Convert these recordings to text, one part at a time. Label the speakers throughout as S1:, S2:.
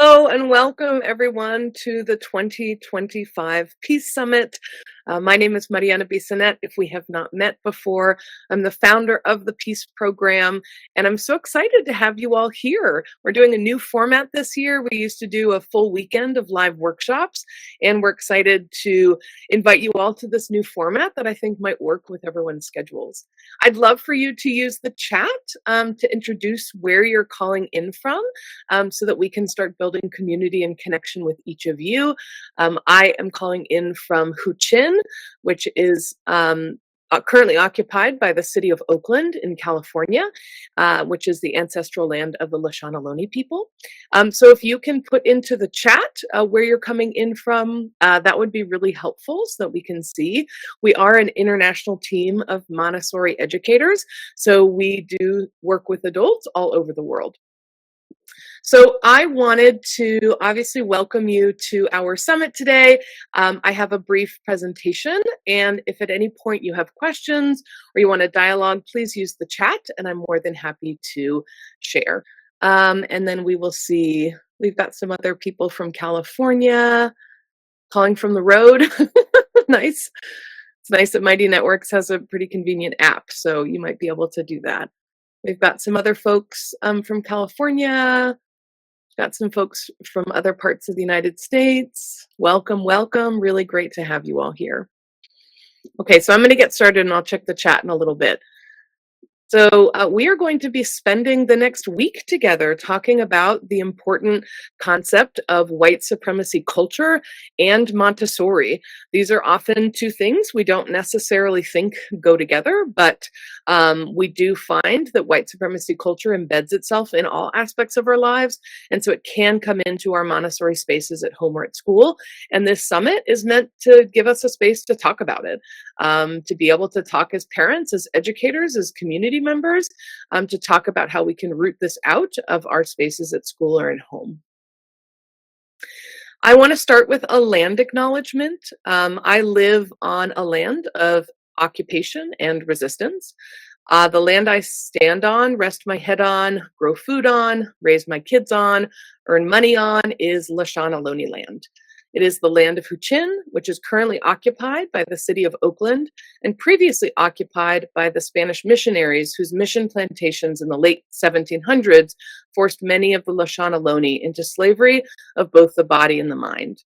S1: Hello and welcome everyone to the 2025 Peace Summit. My name is Mariana Bissonette. If we have not met before, I'm the founder of the Peace Program, and I'm so excited to have you all here. We're doing a new format this year. We used to do a full weekend of live workshops, and we're excited to invite you all to this new format that I think might work with everyone's schedules. I'd love for you to use the chat to introduce where you're calling in from, so that we can start building community and connection with each of you. I am calling in from Huichin, which is currently occupied by the city of Oakland in California, which is the ancestral land of the Leshana people. So if you can put into the chat where you're coming in from, that would be really helpful so that we can see. We are an international team of Montessori educators, so we do work with adults all over the world. So I wanted to obviously welcome you to our summit today. I have a brief presentation, and if at any point you have questions or you want to dialogue, please use the chat, and I'm more than happy to share. And then we will see, we've got some other people from California calling from the road. Nice. It's nice that Mighty Networks has a pretty convenient app, so you might be able to do that. We've got some other folks from California. Got some folks from other parts of the United States. Welcome, welcome. Really great to have you all here. Okay, so I'm going to get started and I'll check the chat in a little bit. So we are going to be spending the next week together talking about the important concept of white supremacy culture and Montessori. These are often two things we don't necessarily think go together, but we do find that white supremacy culture embeds itself in all aspects of our lives, and so it can come into our Montessori spaces at home or at school. And this summit is meant to give us a space to talk about it, to be able to talk as parents, as educators, as community members, to talk about how we can root this out of our spaces at school or at home. I want to start with a land acknowledgement. I live on a land of occupation and resistance. The land I stand on, rest my head on, grow food on, raise my kids on, earn money on is Leshana land. It is the land of Huichin, which is currently occupied by the city of Oakland and previously occupied by the Spanish missionaries whose mission plantations in the late 1700s forced many of the Leshana into slavery of both the body and the mind.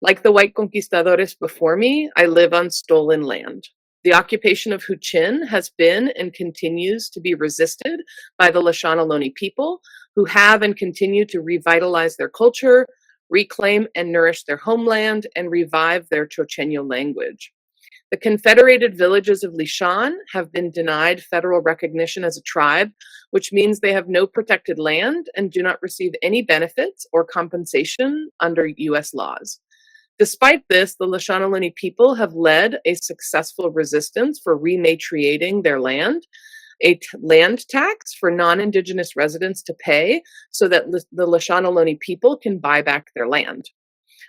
S1: Like the white conquistadores before me, I live on stolen land. The occupation of Huichin has been and continues to be resisted by the Leshana people, who have and continue to revitalize their culture, reclaim and nourish their homeland, and revive their Chochenyo language. The Confederated Villages of Lishan have been denied federal recognition as a tribe, which means they have no protected land and do not receive any benefits or compensation under U.S. laws. Despite this, the Leshana people have led a successful resistance for rematriating their land, a land tax for non-Indigenous residents to pay so that the Leshana people can buy back their land.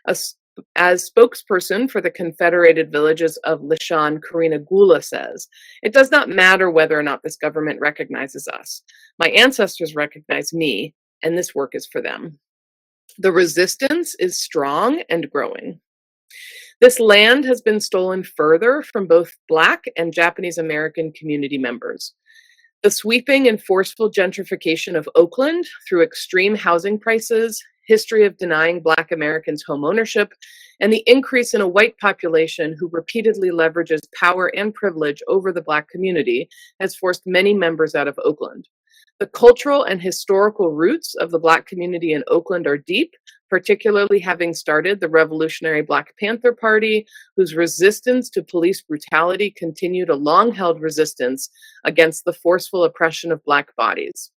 S1: As spokesperson for the Confederated Villages of Lishan, Karina Gula says, "It does not matter whether or not this government recognizes us. My ancestors recognize me, and this work is for them." The resistance is strong and growing. This land has been stolen further from both Black and Japanese American community members. The sweeping and forceful gentrification of Oakland through extreme housing prices, history of denying Black Americans home ownership, and the increase in a white population who repeatedly leverages power and privilege over the Black community has forced many members out of Oakland. The cultural and historical roots of the Black community in Oakland are deep, particularly having started the Revolutionary Black Panther Party, whose resistance to police brutality continued a long-held resistance against the forceful oppression of Black bodies.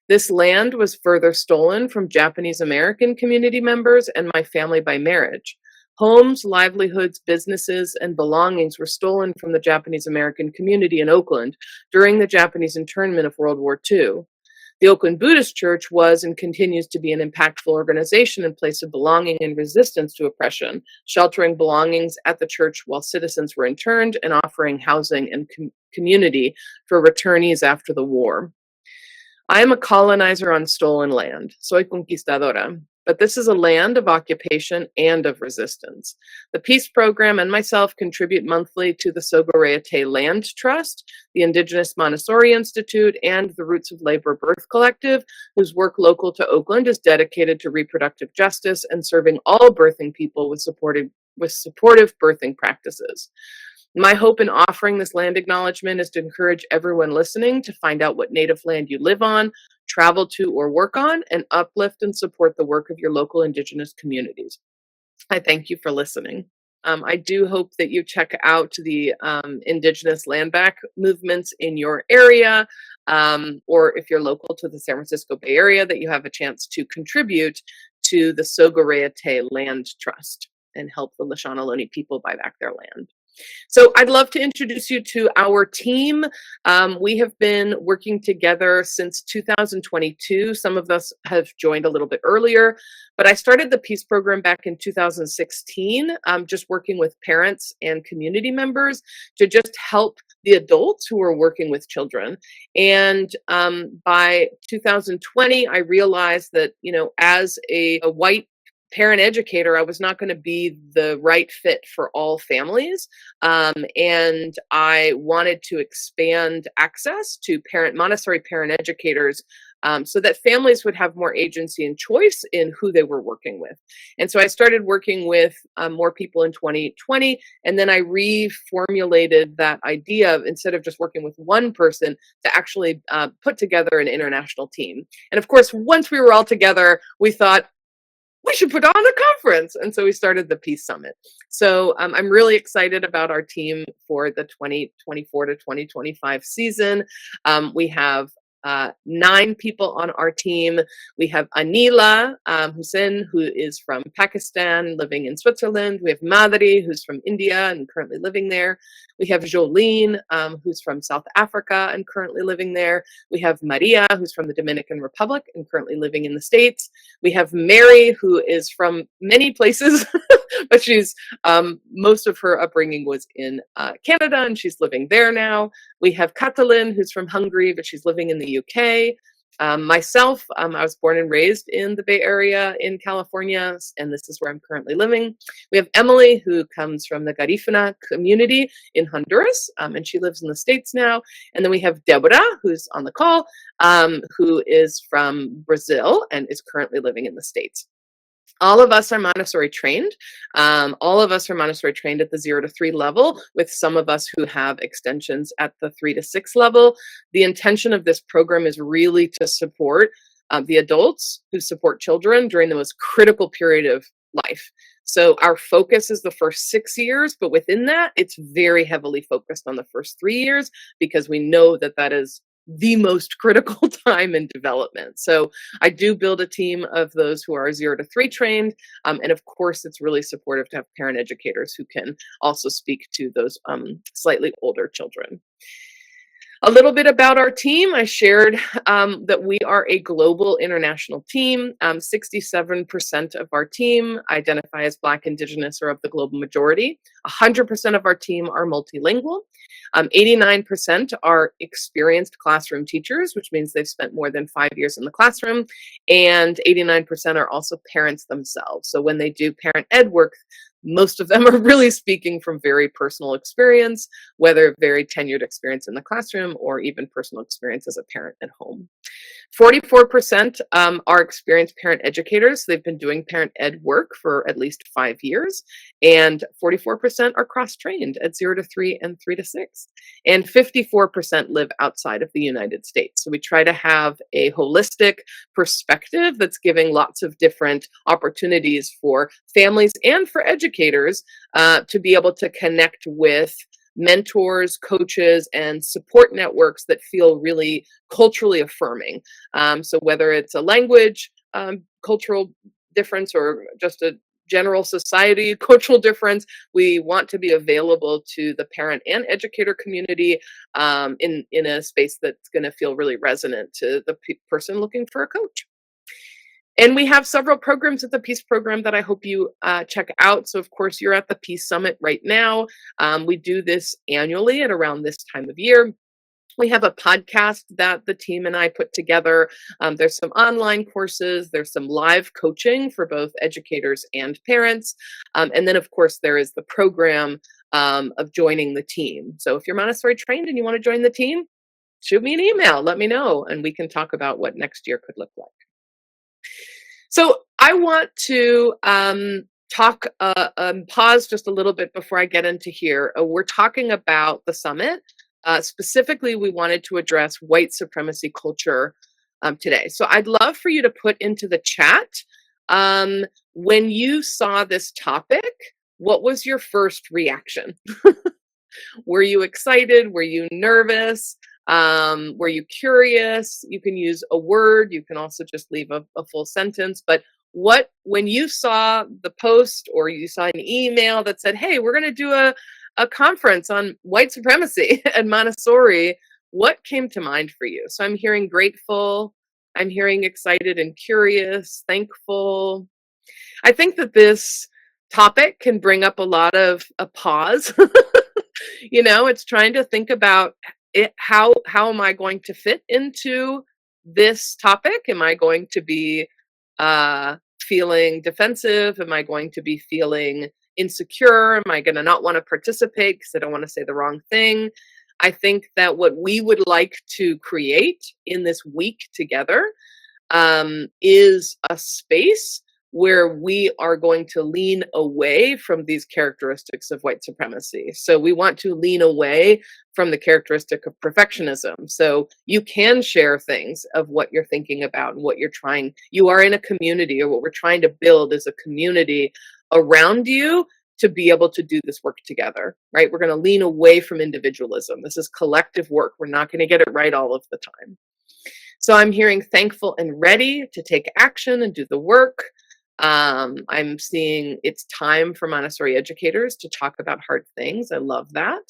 S1: This land was further stolen from Japanese American community members and my family by marriage. Homes, livelihoods, businesses, and belongings were stolen from the Japanese American community in Oakland during the Japanese internment of World War II. The Oakland Buddhist Church was and continues to be an impactful organization and place of belonging and resistance to oppression, sheltering belongings at the church while citizens were interned and offering housing and community for returnees after the war. I am a colonizer on stolen land. Soy conquistadora. but this is a land of occupation and of resistance. The Peace Program and myself contribute monthly to the Sogorea-Te Land Trust, the Indigenous Montessori Institute, and the Roots of Labor Birth Collective, whose work local to Oakland is dedicated to reproductive justice and serving all birthing people with supportive birthing practices. My hope in offering this land acknowledgement is to encourage everyone listening to find out what Native land you live on, travel to, or work on, and uplift and support the work of your local Indigenous communities. I thank you for listening. I do hope that you check out the Indigenous land back movements in your area, or if you're local to the San Francisco Bay Area, that you have a chance to contribute to the Sogorea-Te Land Trust and help the Lishan Ohlone people buy back their land. So I'd love to introduce you to our team. We have been working together since 2022. Some of us have joined a little bit earlier, but I started the Peace Program back in 2016, just working with parents and community members to just help the adults who are working with children. And by 2020, I realized that, as a white parent educator, I was not going to be the right fit for all families. And I wanted to expand access to Montessori parent educators so that families would have more agency and choice in who they were working with. And so I started working with more people in 2020, and then I reformulated that idea of, instead of just working with one person, to actually put together an international team. And of course, once we were all together, we thought, we should put on a conference. And so we started the Peace Summit. So I'm really excited about our team for the 2024 to 2025 season. We have 9 people on our team. We have Anila Hussain, who is from Pakistan, living in Switzerland. We have Madhuri, who's from India and currently living there. We have Jolene, who's from South Africa and currently living there. We have Maria, who's from the Dominican Republic and currently living in the States. We have Mary, who is from many places, but she's most of her upbringing was in Canada, and she's living there now. We have Katalin, who's from Hungary, but she's living in the UK. Myself, I was born and raised in the Bay Area in California, and this is where I'm currently living. We have Emily, who comes from the Garifuna community in Honduras, and she lives in the States now. And then we have Deborah, who's on the call, who is from Brazil and is currently living in the States. All of us are Montessori trained. All of us are Montessori trained at the 0 to 3 level, with some of us who have extensions at the 3 to 6 level. The intention of this program is really to support the adults who support children during the most critical period of life. So our focus is the first 6 years, but within that, it's very heavily focused on the first 3 years, because we know that that is the most critical time in development. So I do build a team of those who are 0 to 3 trained. And of course, it's really supportive to have parent educators who can also speak to those slightly older children. A little bit about our team. I shared that we are a global international team. 67% of our team identify as Black, Indigenous, or of the global majority. 100% of our team are multilingual. 89% are experienced classroom teachers, which means they've spent more than 5 years in the classroom. And 89% are also parents themselves. So when they do parent ed work, most of them are really speaking from very personal experience, whether very tenured experience in the classroom or even personal experience as a parent at home. 44% are experienced parent educators. They've been doing parent ed work for at least 5 years. And 44% are cross-trained at 0 to 3 and 3 to 6. And 54% live outside of the United States. So we try to have a holistic perspective that's giving lots of different opportunities for families and for educators to be able to connect with mentors, coaches, and support networks that feel really culturally affirming. So whether it's a language cultural difference or just a general society cultural difference, we want to be available to the parent and educator community in a space that's going to feel really resonant to the person looking for a coach. And we have several programs at the Peace Program that I hope you check out. So, of course, you're at the Peace Summit right now. We do this annually at around this time of year. We have a podcast that the team and I put together. There's some online courses, there's some live coaching for both educators and parents. And then, of course, there is the program of joining the team. So if you're Montessori trained and you want to join the team, shoot me an email, let me know, and we can talk about what next year could look like. So I want to pause just a little bit before I get into here. We're talking about the summit. Specifically, we wanted to address white supremacy culture today. So I'd love for you to put into the chat, when you saw this topic, what was your first reaction? Were you excited? Were you nervous? Were you curious? You can use a word. You can also just leave a full sentence. But when you saw the post or you saw an email that said, hey, we're going to do a conference on white supremacy at Montessori, what came to mind for you? So I'm hearing grateful. I'm hearing excited and curious, thankful. I think that this topic can bring up a lot of a pause. It's trying to think about it. How am I going to fit into this topic? Am I going to be feeling defensive? Am I going to be feeling insecure? Am I going to not want to participate because I don't want to say the wrong thing? I think that what we would like to create in this week together is a space where we are going to lean away from these characteristics of white supremacy. So we want to lean away from the characteristic of perfectionism. So you can share things of what you're thinking about and what you're trying. You are in a community, or what we're trying to build is a community around you to be able to do this work together, right? We're going to lean away from individualism. This is collective work. We're not going to get it right all of the time. So I'm hearing thankful and ready to take action and do the work. I'm seeing it's time for Montessori educators to talk about hard things. I love that.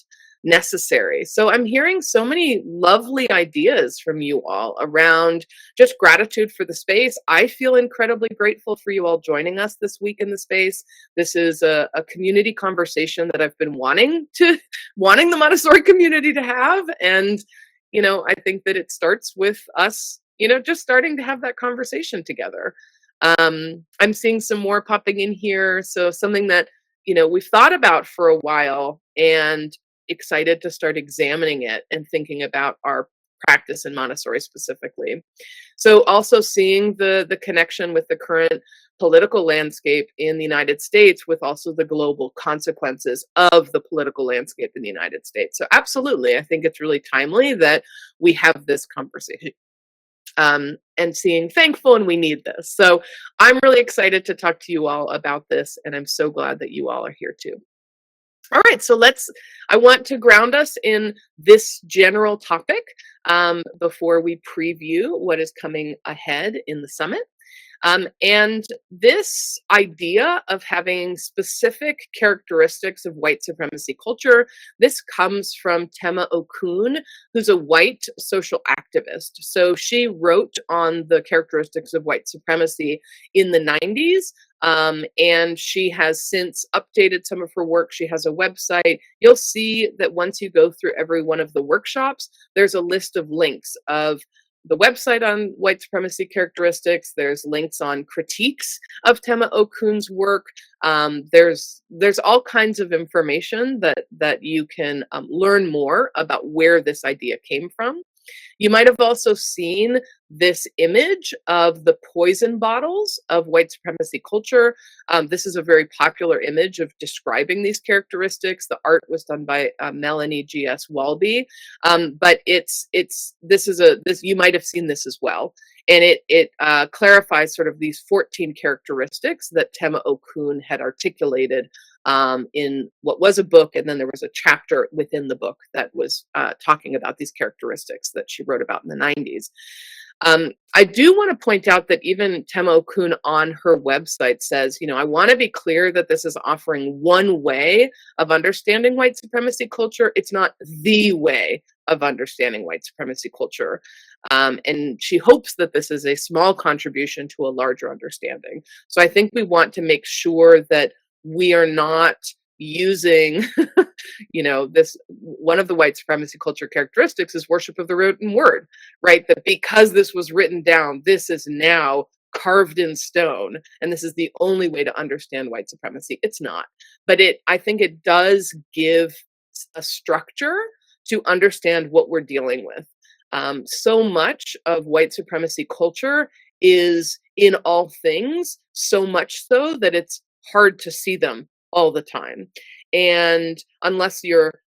S1: Necessary. So I'm hearing so many lovely ideas from you all around just gratitude for the space. I feel incredibly grateful for you all joining us this week in the space. This is a community conversation that I've been wanting the Montessori community to have. And, I think that it starts with us, just starting to have that conversation together. I'm seeing some more popping in here. So something that, we've thought about for a while and excited to start examining it and thinking about our practice in Montessori specifically. So also seeing the connection with the current political landscape in the United States with also the global consequences of the political landscape in the United States. So absolutely, I think it's really timely that we have this conversation. And seeing thankful, and we need this. So I'm really excited to talk to you all about this, and I'm so glad that you all are here too. All right, so I want to ground us in this general topic before we preview what is coming ahead in the summit. And this idea of having specific characteristics of white supremacy culture, this comes from Tema Okun, who's a white social activist. So she wrote on the characteristics of white supremacy in the 90s. And she has since updated some of her work. She has a website. You'll see that once you go through every one of the workshops, there's a list of links of the website on white supremacy characteristics. There's links on critiques of Tema Okun's work. There's all kinds of information that you can learn more about where this idea came from. You might have also seen this image of the poison bottles of white supremacy culture. This is a very popular image of describing these characteristics. The art was done by Melanie G.S. Walby, but you might have seen this as well, and it clarifies sort of these 14 characteristics that Tema Okun had articulated in what was a book, and then there was a chapter within the book that was talking about these characteristics that she wrote about in the 90s. I do want to point out that even Tema Okun on her website says, I want to be clear that this is offering one way of understanding white supremacy culture. It's not the way of understanding white supremacy culture. And she hopes that this is a small contribution to a larger understanding. So I think we want to make sure that we are not using, this one of the white supremacy culture characteristics is worship of the written word, right? That because this was written down, this is now carved in stone, and this is the only way to understand white supremacy. It's not, but I think it does give a structure to understand what we're dealing with. So much of white supremacy culture is in all things, so much so that it's hard to see them all the time. And unless you're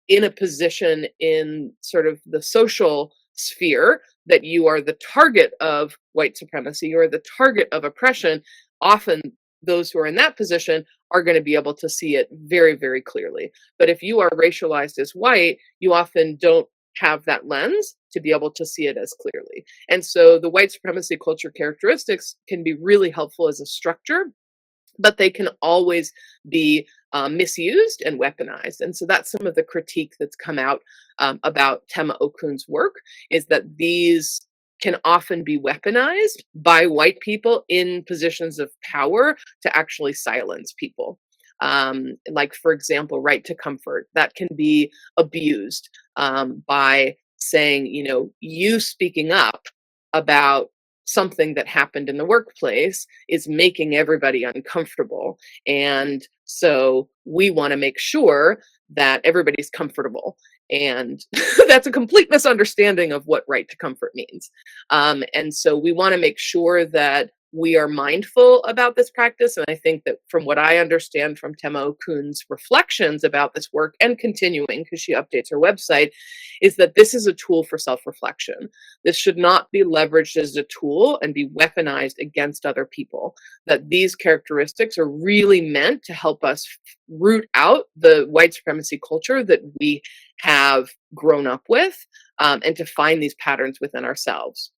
S1: in a position in sort of the social sphere that you are the target of white supremacy, you are the target of oppression, often those who are in that position are going to be able to see it very, very clearly. But if you are racialized as white, you often don't have that lens to be able to see it as clearly. And so the white supremacy culture characteristics can be really helpful as a structure, but they can always be misused and weaponized. And so that's some of the critique that's come out about Tema Okun's work, is that these can often be weaponized by white people in positions of power to actually silence people. Like, for example, right to comfort, that can be abused by saying, you speaking up about something that happened in the workplace is making everybody uncomfortable. And so we want to make sure that everybody's comfortable. And that's a complete misunderstanding of what right to comfort means. And so we want to make sure that we are mindful about this practice. And I think that from what I understand from Tema Okun's reflections about this work, and continuing because she updates her website, is that this is a tool for self-reflection. This should not be leveraged as a tool and be weaponized against other people. That these characteristics are really meant to help us root out the white supremacy culture that we have grown up with, and to find these patterns within ourselves.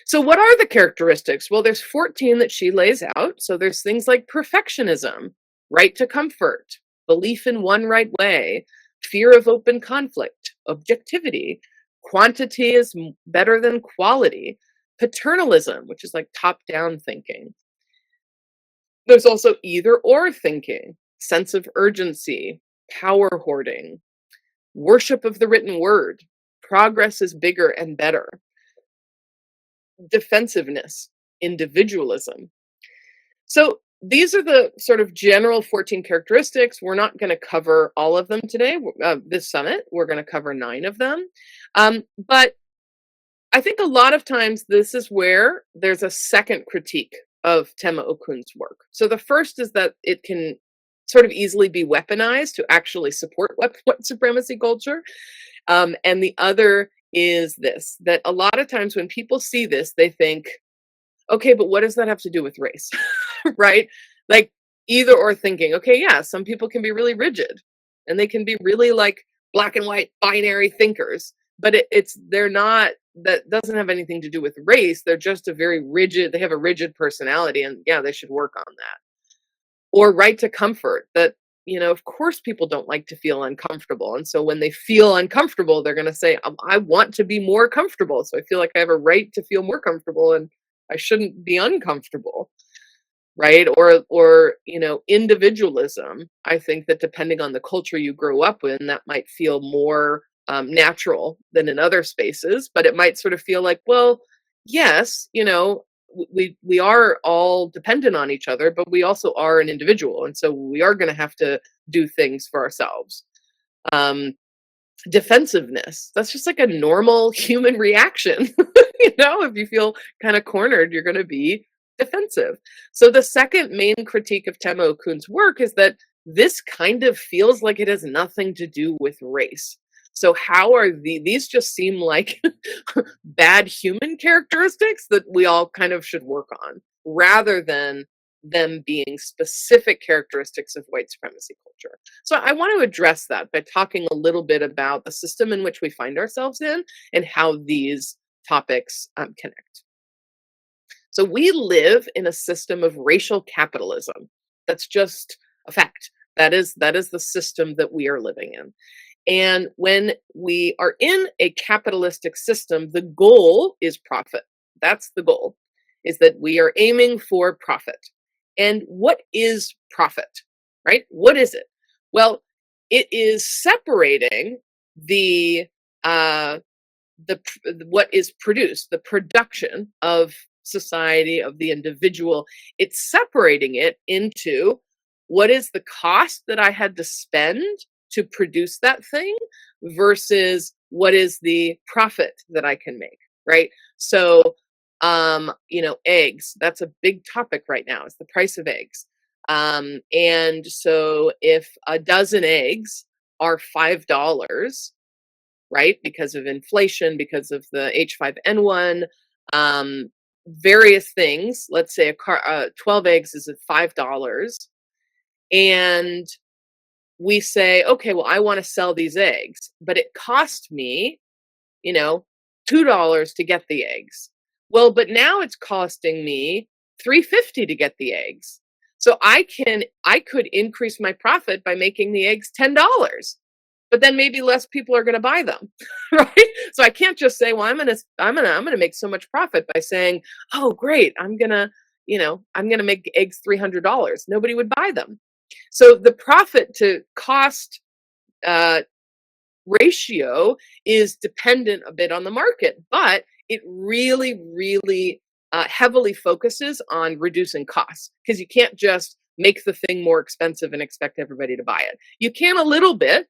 S1: So what are the characteristics? Well, there's 14 that she lays out. So there's things like perfectionism, right to comfort, belief in one right way, fear of open conflict, objectivity, quantity is better than quality, paternalism, which is like top-down thinking. There's also either or thinking, sense of urgency, power hoarding, worship of the written word, progress is bigger and better, defensiveness, individualism. So these are the sort of general 14 characteristics. We're not going to cover all of them today. This summit, we're going to cover 9 of them. But I think a lot of times this is where there's a second critique of Tema Okun's work. So the first is that it can sort of easily be weaponized to actually support white supremacy culture. And the other is this, that a lot of times when people see this, they think, okay, but what does that have to do with race? Right? Like either or thinking, okay, yeah, some people can be really rigid and they can be really like black and white binary thinkers, but they're not, that doesn't have anything to do with race. They're just they have a rigid personality, and yeah, they should work on that. Or right to comfort, that of course people don't like to feel uncomfortable. And so when they feel uncomfortable, they're going to say, I want to be more comfortable. So I feel like I have a right to feel more comfortable and I shouldn't be uncomfortable. Right. Or individualism. I think that depending on the culture you grow up in, that might feel more natural than in other spaces, but it might sort of feel like, well, yes, we are all dependent on each other, but we also are an individual. And so we are going to have to do things for ourselves. Defensiveness, that's just like a normal human reaction. If you feel kind of cornered, you're going to be defensive. So the second main critique of Tema Okun's work is that this kind of feels like it has nothing to do with race. So how are these just seem like bad human characteristics that we all kind of should work on, rather than them being specific characteristics of white supremacy culture. So I want to address that by talking a little bit about the system in which we find ourselves in and how these topics connect. So we live in a system of racial capitalism. That's just a fact. That is the system that we are living in. And when we are in a capitalistic system, the goal is profit. That's the goal, is that we are aiming for profit. And what is profit, right? What is it? Well, it is separating the uh, what is produced, the production of society, of the individual. It's separating it into what is the cost that I had to spend to produce that thing versus what is the profit that I can make, right? So, eggs, that's a big topic right now, is the price of eggs. And so if a dozen eggs are $5, right? Because of inflation, because of the H5N1, um, various things. Let's say 12 eggs is at $5. And we say, okay, well, I want to sell these eggs, but it cost me, you know, $2 to get the eggs. Well, but now it's costing me $3.50 to get the eggs. So I could increase my profit by making the eggs $10, but then maybe less people are going to buy them, right? So I can't just say, well, I'm gonna make so much profit by saying, oh, great, I'm gonna make eggs $300. Nobody would buy them. So the profit to cost uh, ratio is dependent a bit on the market, but it really, really heavily focuses on reducing costs, because you can't just make the thing more expensive and expect everybody to buy it. You can a little bit,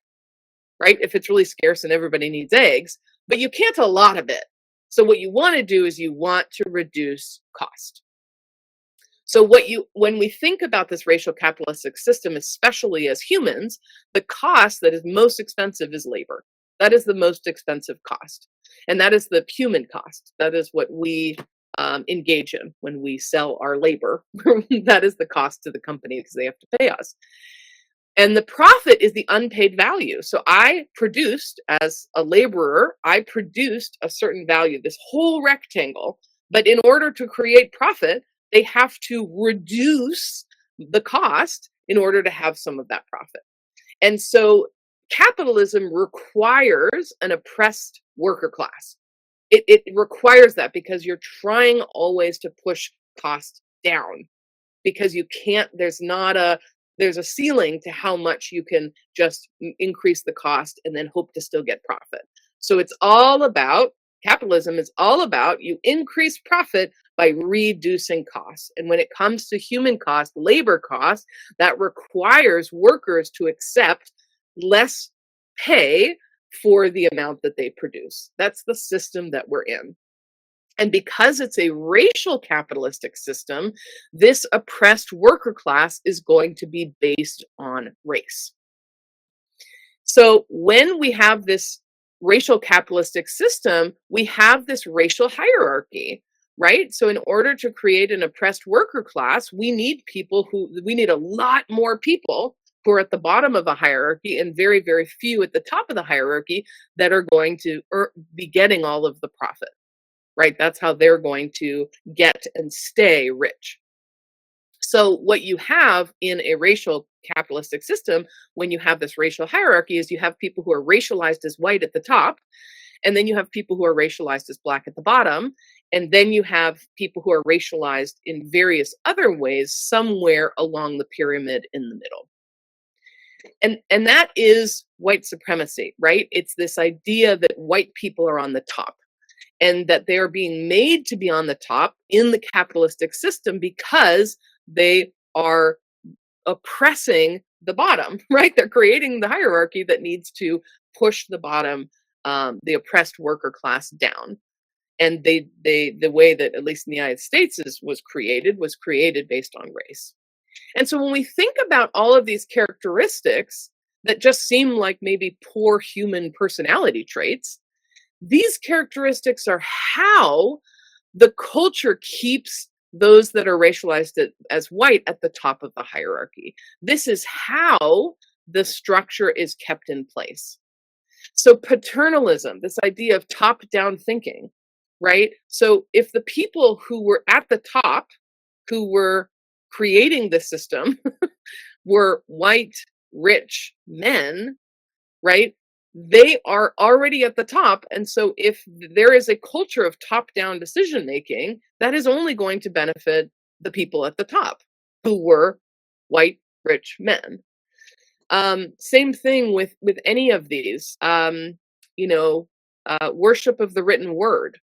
S1: right? If it's really scarce and everybody needs eggs, but you can't a lot of it. So what you want to do is you want to reduce cost. So when we think about this racial capitalistic system, especially as humans, the cost that is most expensive is labor. That is the most expensive cost. And that is the human cost. That is what we engage in when we sell our labor. That is the cost to the company because they have to pay us. And the profit is the unpaid value. So I produced, as a laborer, I produced a certain value, this whole rectangle. But in order to create profit, they have to reduce the cost in order to have some of that profit. And so capitalism requires an oppressed worker class. It requires that because you're trying always to push costs down, because you can't, there's a ceiling to how much you can just increase the cost and then hope to still get profit. So capitalism is all about you increase profit by reducing costs. And when it comes to human cost, labor cost, that requires workers to accept less pay for the amount that they produce. That's the system that we're in. And because it's a racial capitalistic system, this oppressed worker class is going to be based on race. So when we have this racial capitalistic system, we have this racial hierarchy, right? So in order to create an oppressed worker class, we need a lot more people who are at the bottom of a hierarchy and very, very few at the top of the hierarchy that are going to be getting all of the profit, right? That's how they're going to get and stay rich. So what you have in a racial capitalistic system, when you have this racial hierarchy, is you have people who are racialized as white at the top, and then you have people who are racialized as black at the bottom, and then you have people who are racialized in various other ways somewhere along the pyramid in the middle. And that is white supremacy, right? It's this idea that white people are on the top, and that they are being made to be on the top in the capitalistic system because they are oppressing the bottom, right? They're creating the hierarchy that needs to push the bottom, the oppressed worker class down. And the way that, at least in the United States, was created based on race. And so when we think about all of these characteristics that just seem like maybe poor human personality traits, these characteristics are how the culture keeps those that are racialized as white at the top of the hierarchy. This is how the structure is kept in place. So paternalism, this idea of top-down thinking, right? So if the people who were at the top, who were creating the system, were white, rich men, right? They are already at the top. And so if there is a culture of top-down decision making, that is only going to benefit the people at the top. who were white, rich men. Same thing with any of these. You know, worship of the written word,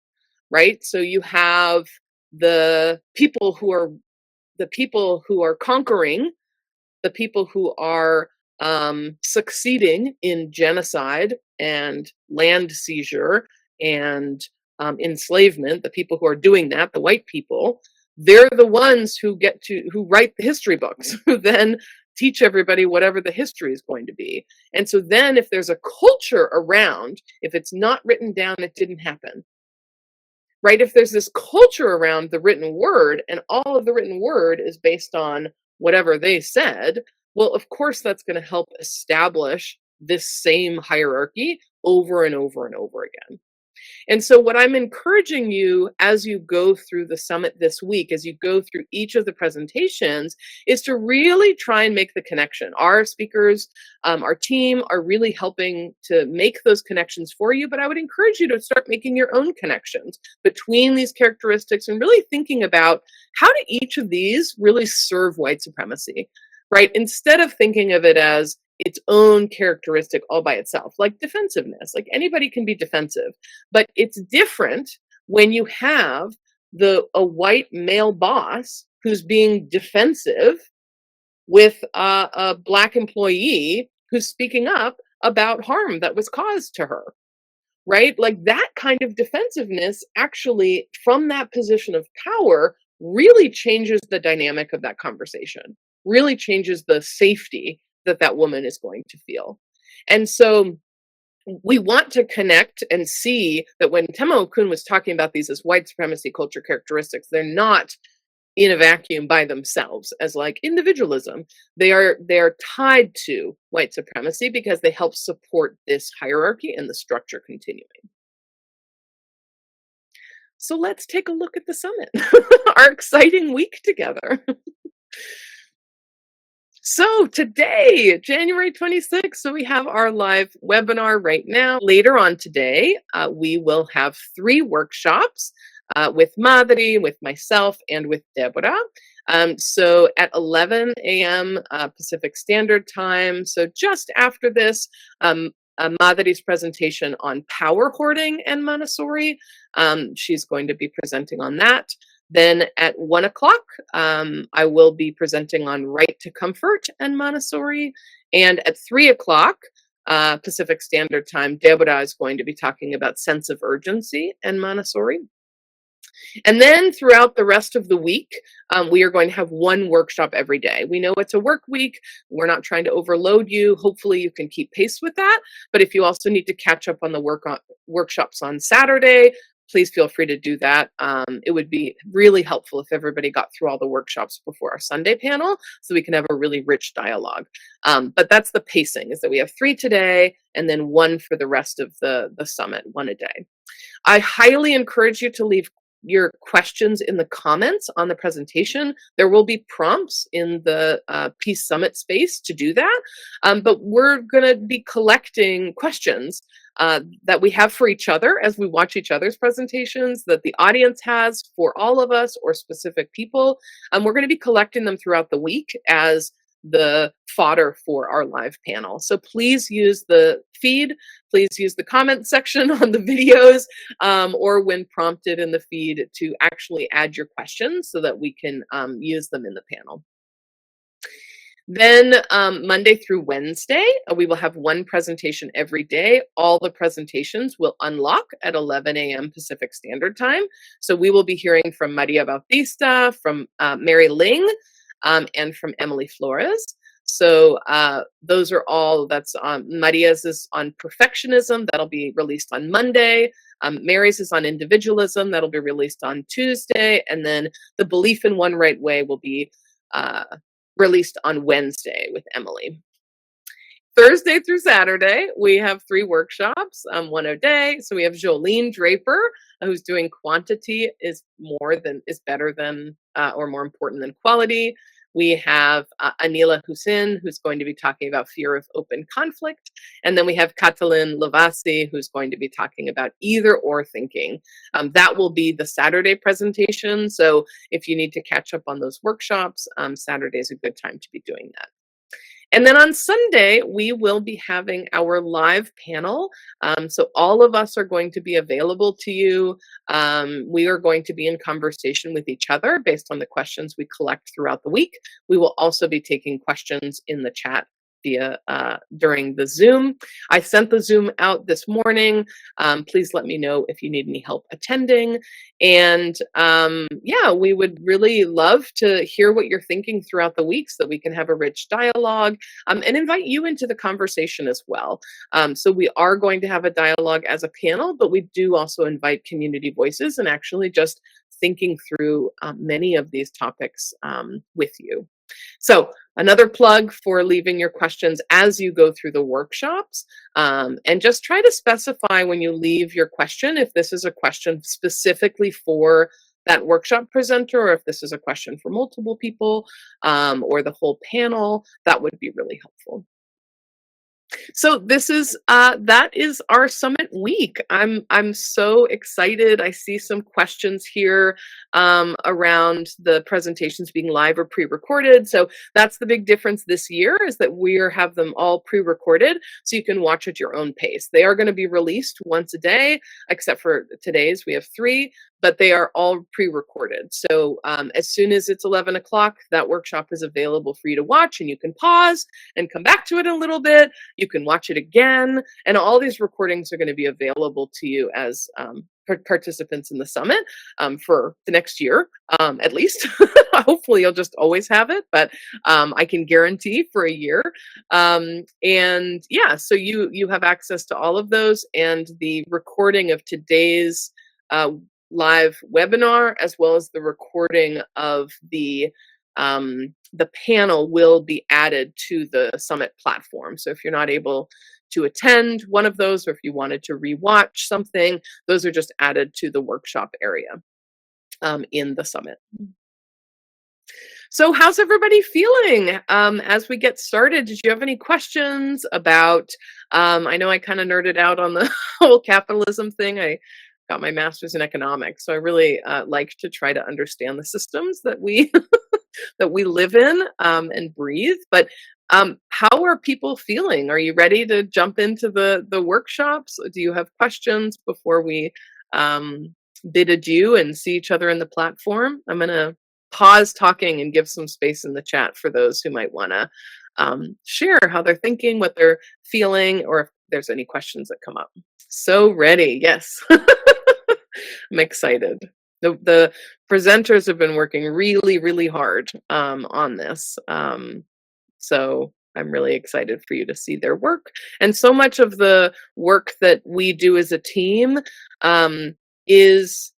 S1: right? So you have the people who are conquering, the people who are succeeding in genocide and land seizure and enslavement, the people who are doing that, the white people, they're the ones who write the history books, who then teach everybody whatever the history is going to be. And so then if there's a culture around, if it's not written down, it didn't happen. Right? If there's this culture around the written word and all of the written word is based on whatever they said, well, of course, that's going to help establish this same hierarchy over and over and over again. And so, what I'm encouraging you as you go through the summit this week, as you go through each of the presentations, is to really try and make the connection. Our speakers, our team are really helping to make those connections for you, but I would encourage you to start making your own connections between these characteristics and really thinking about how do each of these really serve white supremacy, right? Instead of thinking of it as its own characteristic all by itself, like defensiveness. Like anybody can be defensive, but it's different when you have a white male boss who's being defensive with a black employee who's speaking up about harm that was caused to her, right? Like that kind of defensiveness actually, from that position of power, really changes the dynamic of that conversation, really changes the safety that woman is going to feel. And so we want to connect and see that when Tema Okun was talking about these as white supremacy culture characteristics, they're not in a vacuum by themselves as like individualism. They're tied to white supremacy because they help support this hierarchy and the structure continuing. So let's take a look at the summit, our exciting week together. So today, January 26th, so we have our live webinar right now. Later on today, we will have 3 workshops with Madhuri, with myself, and with Deborah. So at 11 a.m. Pacific Standard Time, so just after this, Madhuri's presentation on power hoarding and Montessori. She's going to be presenting on that. Then at 1 o'clock, I will be presenting on right to comfort and Montessori. And at 3 o'clock, Pacific Standard Time, Deborah is going to be talking about sense of urgency and Montessori. And then throughout the rest of the week, we are going to have 1 workshop every day. We know it's a work week. We're not trying to overload you. Hopefully you can keep pace with that. But if you also need to catch up on the workshops on Saturday, please feel free to do that. It would be really helpful if everybody got through all the workshops before our Sunday panel so we can have a really rich dialogue. But that's the pacing, is that we have 3 today and then 1 for the rest of the summit, 1 a day. I highly encourage you to leave your questions in the comments on the presentation. There will be prompts in the Peace Summit space to do that, but we're going to be collecting questions that we have for each other as we watch each other's presentations, that the audience has for all of us or specific people. We're going to be collecting them throughout the week as the fodder for our live panel. So please use the feed, please use the comment section on the videos, or when prompted in the feed to actually add your questions so that we can use them in the panel. Then Monday through Wednesday, we will have 1 presentation every day. All the presentations will unlock at 11 a.m. Pacific Standard Time. So we will be hearing from Maria Bautista, from Mary Ling, and from Emily Flores. So those are all, that's Maria's is on perfectionism. That'll be released on Monday. Mary's is on individualism. That'll be released on Tuesday. And then the belief in one right way will be released on Wednesday with Emily. Thursday through Saturday, we have 3 workshops, 1 a day. So we have Jolene Draper, who's doing quantity is better than or more important than quality. We have Anila Hussein, who's going to be talking about fear of open conflict. And then we have Katalin Lavasi, who's going to be talking about either or thinking. That will be the Saturday presentation. So if you need to catch up on those workshops, Saturday is a good time to be doing that. And then on Sunday, we will be having our live panel. So all of us are going to be available to you. We are going to be in conversation with each other based on the questions we collect throughout the week. We will also be taking questions in the chat via during the Zoom. I sent the Zoom out this morning. Please let me know if you need any help attending. And yeah, we would really love to hear what you're thinking throughout the week so that we can have a rich dialogue and invite you into the conversation as well. So we are going to have a dialogue as a panel, but we do also invite community voices and actually just thinking through many of these topics with you. So another plug for leaving your questions as you go through the workshops, and just try to specify when you leave your question if this is a question specifically for that workshop presenter, or if this is a question for multiple people, or the whole panel. That would be really helpful. So this is that is our summit week. I'm so excited. I see some questions here around the presentations being live or pre-recorded. So that's the big difference this year, is that we have them all pre-recorded so you can watch at your own pace. They are going to be released once a day, except for today's. We have 3, but they are all pre-recorded. So as soon as it's 11 o'clock, that workshop is available for you to watch, and you can pause and come back to it a little bit. You can watch it again, and all these recordings are going to be available to you as participants in the summit for the next year, at least. Hopefully you'll just always have it, but I can guarantee for a year. And yeah, so you have access to all of those, and the recording of today's live webinar, as well as the recording of the panel, will be added to the Summit platform. So if you're not able to attend one of those, or if you wanted to rewatch something, those are just added to the workshop area in the Summit. So how's everybody feeling as we get started? Did you have any questions about, I know I kind of nerded out on the whole capitalism thing. I got my master's in economics, so I really like to try to understand the systems that we that we live in and breathe. But how are people feeling? Are you ready to jump into the workshops? Do you have questions before we bid adieu and see each other in the platform? I'm going to pause talking and give some space in the chat for those who might want to share how they're thinking, what they're feeling, or if there's any questions that come up. So ready, yes. I'm excited. The presenters have been working really, really hard on this. So I'm really excited for you to see their work. And so much of the work that we do as a team is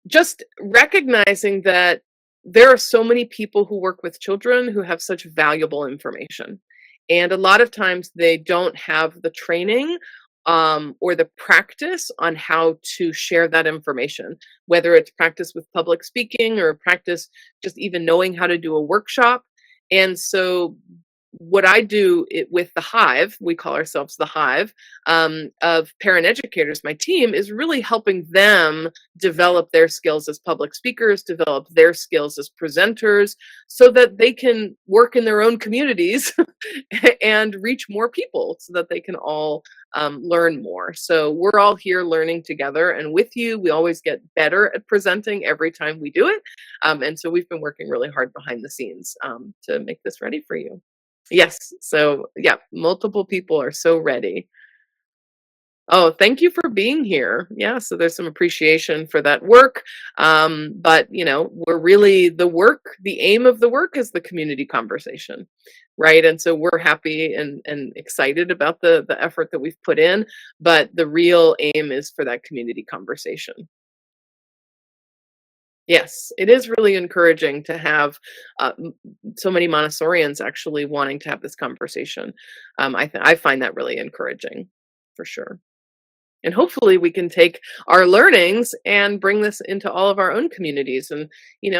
S1: just recognizing that there are so many people who work with children who have such valuable information. And a lot of times they don't have the training or the practice on how to share that information, whether it's practice with public speaking or practice just even knowing how to do a workshop. And so what I do with the Hive, we call ourselves the Hive, of parent educators, my team, is really helping them develop their skills as public speakers, develop their skills as presenters, so that they can work in their own communities and reach more people so that they can all learn more. So we're all here learning together, and with you, we always get better at presenting every time we do it. And so we've been working really hard behind the scenes to make this ready for you. Yes. So yeah, multiple people are so ready. Oh, thank you for being here. Yeah, so there's some appreciation for that work. But we're really the aim of the work is the community conversation, right? And so we're happy and excited about the effort that we've put in, but the real aim is for that community conversation. Yes, it is really encouraging to have so many Montessorians actually wanting to have this conversation. I find that really encouraging, for sure. And hopefully we can take our learnings and bring this into all of our own communities and,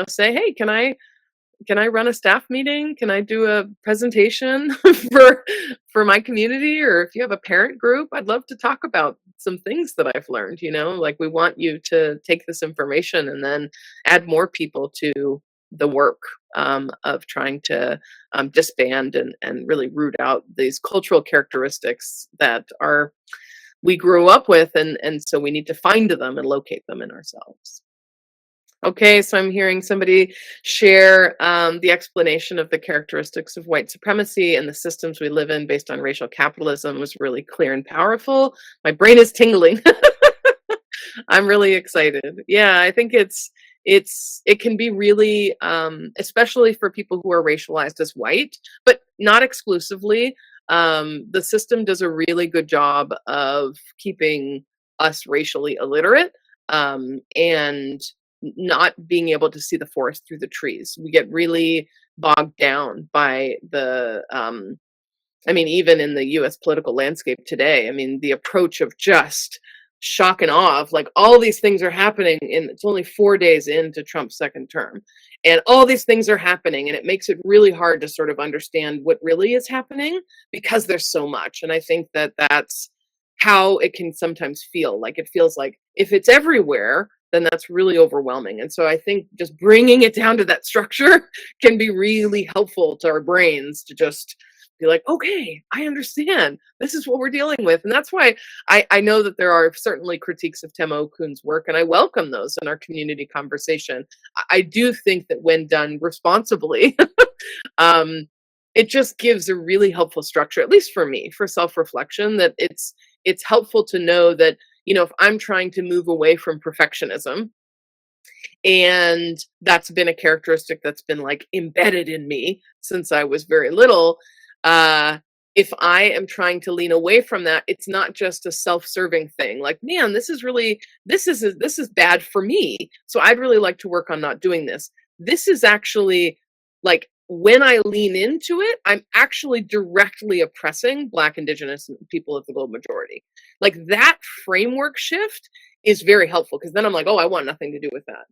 S1: say, hey, can I can I run a staff meeting? Can I do a presentation for my community? Or if you have a parent group, I'd love to talk about some things that I've learned, like we want you to take this information and then add more people to the work of trying to disband and really root out these cultural characteristics that are we grew up with, and so we need to find them and locate them in ourselves. Okay, so I'm hearing somebody share the explanation of the characteristics of white supremacy and the systems we live in based on racial capitalism was really clear and powerful. My brain is tingling. I'm really excited. Yeah, I think it can be really especially for people who are racialized as white, but not exclusively. The system does a really good job of keeping us racially illiterate, and not being able to see the forest through the trees. We get really bogged down by even in the US political landscape today, the approach of just shock and awe of like all these things are happening, and it's only 4 days into Trump's second term. And all these things are happening, and it makes it really hard to sort of understand what really is happening because there's so much. And I think that that's how it can sometimes feel. Like it feels like if it's everywhere, then that's really overwhelming. And so I think just bringing it down to that structure can be really helpful to our brains to just be like, okay, I understand. This is what we're dealing with. And that's why I know that there are certainly critiques of Tim Okund's work, and I welcome those in our community conversation. I do think that when done responsibly, it just gives a really helpful structure, at least for me, for self-reflection, that it's helpful to know that, if I'm trying to move away from perfectionism, and that's been a characteristic that's been like embedded in me since I was very little, if I am trying to lean away from that, it's not just a self-serving thing. Like, man, this is bad for me. So I'd really like to work on not doing this. This is actually like when I lean into it, I'm actually directly oppressing Black, Indigenous people of the global majority. Like that framework shift is very helpful because then I'm like, oh, I want nothing to do with that.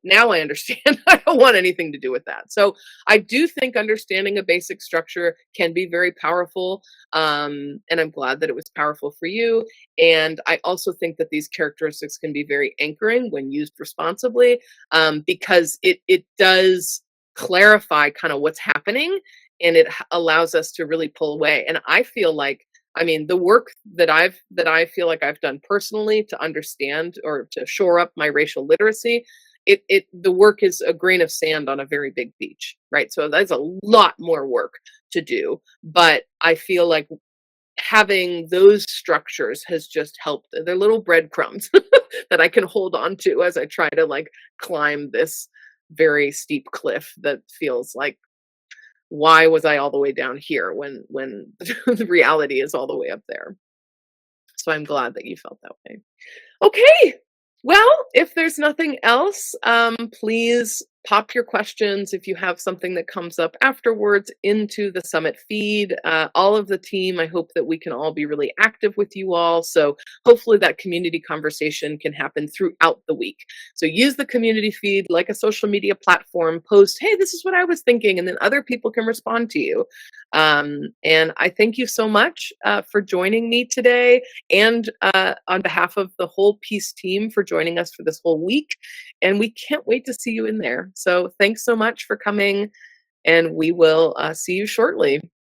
S1: Now I understand I don't want anything to do with that. So I do think understanding a basic structure can be very powerful. And I'm glad that it was powerful for you. And I also think that these characteristics can be very anchoring when used responsibly, because it does clarify kind of what's happening, and it allows us to really pull away. And I feel like, the work that I feel like I've done personally to understand or to shore up my racial literacy, the work is a grain of sand on a very big beach, right? So that's a lot more work to do, but I feel like having those structures has just helped. They're little breadcrumbs that I can hold on to as I try to like climb this very steep cliff that feels like, why was I all the way down here when the reality is all the way up there? So I'm glad that you felt that way. Okay. Well, if there's nothing else, please pop your questions if you have something that comes up afterwards into the Summit feed. All of the team, I hope that we can all be really active with you all. So hopefully that community conversation can happen throughout the week. So use the community feed like a social media platform, post, hey, this is what I was thinking, and then other people can respond to you. And I thank you so much for joining me today, and on behalf of the whole Peace team for joining us for this whole week. And we can't wait to see you in there. So thanks so much for coming, and we will see you shortly.